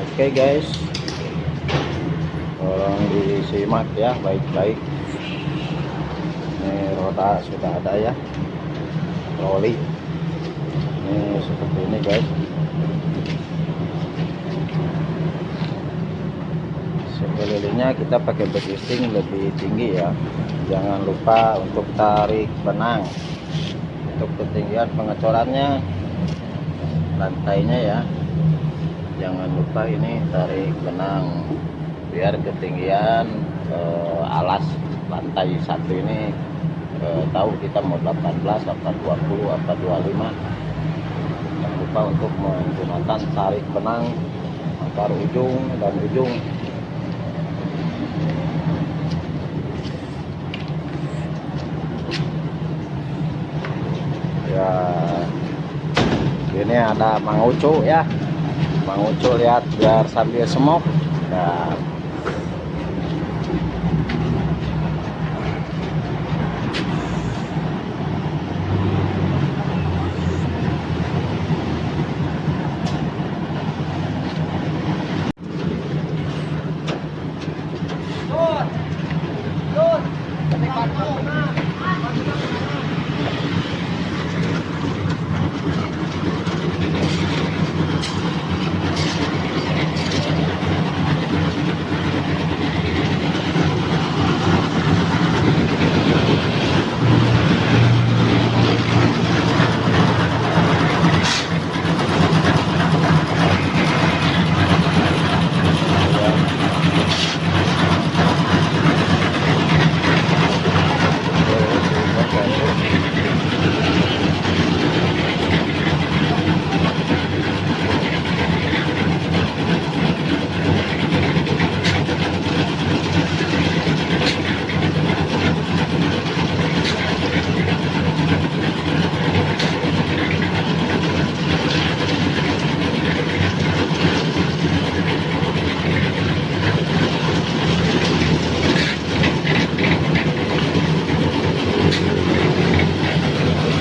Oke guys, tolong disimak ya baik-baik. Ini roda sudah ada ya, troli. Ini seperti ini guys. Sekelilingnya kita pakai backlisting lebih tinggi ya. Jangan lupa untuk tarik benang. Untuk ketinggian pengecorannya, lantainya ya, jangan lupa ini tarik benang biar ketinggian alas lantai satu ini tahu kita mau 18 apa 20 apa 25. Jangan lupa untuk menggunakan tarik benang antar ujung dan ujung. Ya, ini ada Mang Ucu ya. Mang Ucu lihat biar sambil semok. Ya.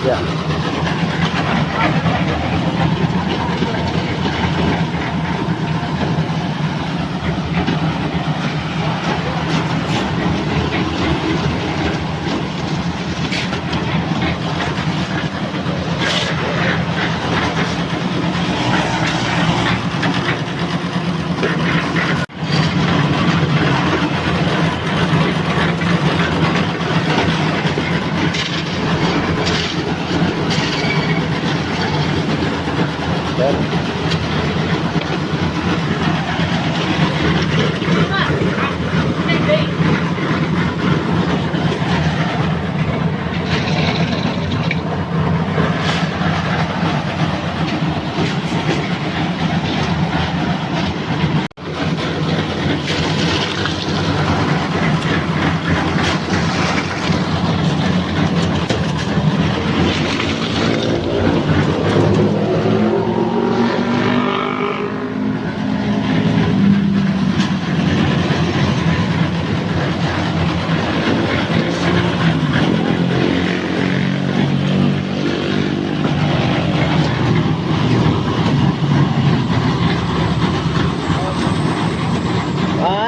Ya. Dan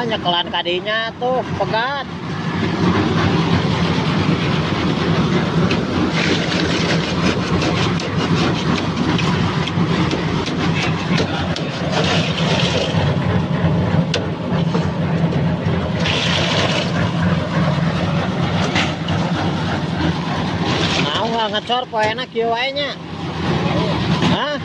nyekelan kadinya tuh pegat. Mau nggak ngecor kok enak kieu wae nya. Hah?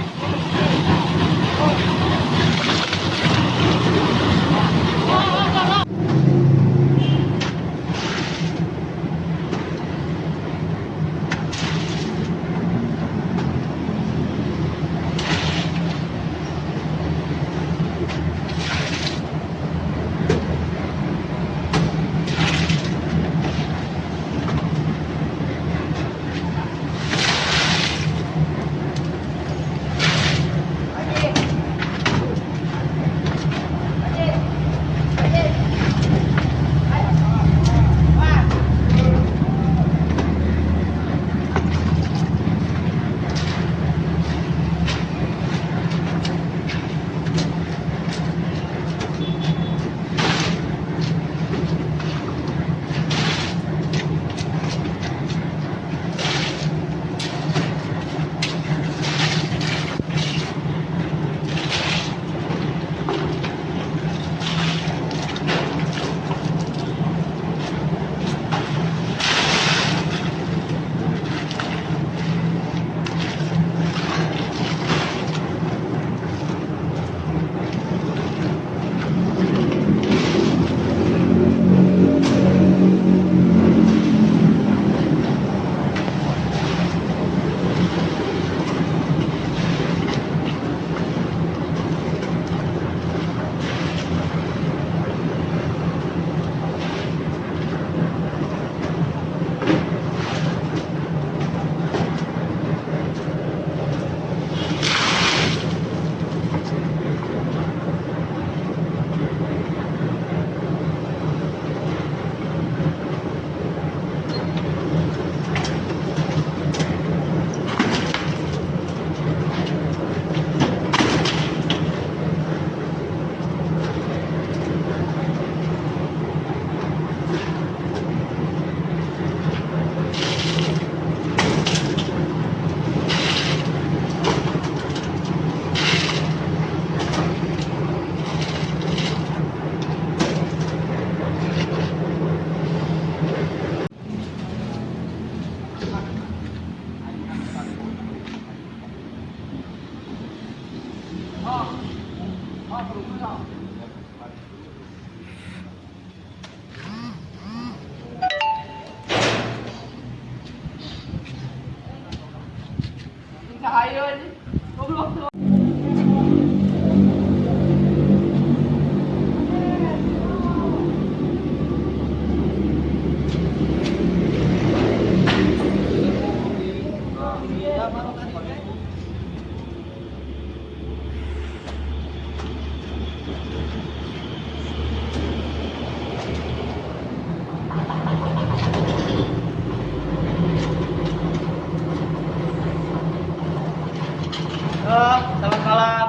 Selamat malam.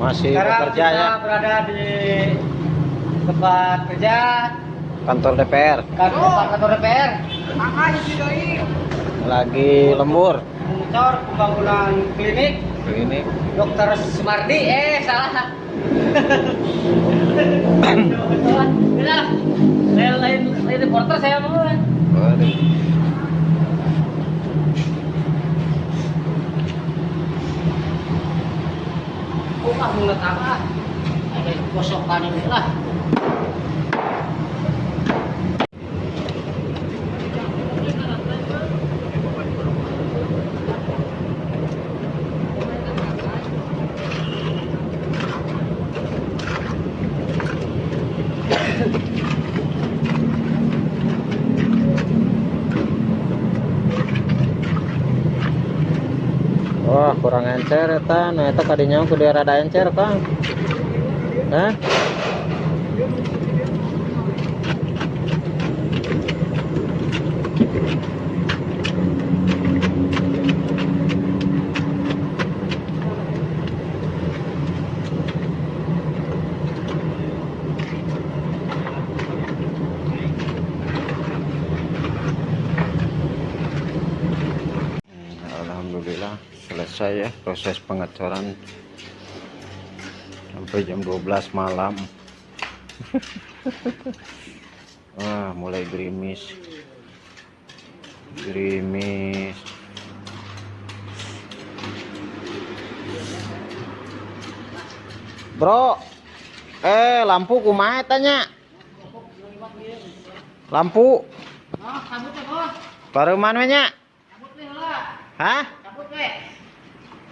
Masih Sekarang bekerja kita ya, berada di tempat kerja kantor DPR. kantor DPR. Lagi lembur. Monitor pembangunan klinik Ini Dokter Sumardi. Salah. Salah. Saya lain reporter saya mau. waduh. Mulut apa? Ada kosokan ini lah. Wah, kurang encer eta. Nah, eta kadinya kudu rada encer, Kang. Hah? Alhamdulillah selesai ya proses pengecoran sampai jam 12 malam. Wah, mulai gerimis bro. Lampu kumaha tanya lampu Cabut ya, Bos. baru mana nya? Cabut nih lah. Hah? Cabut,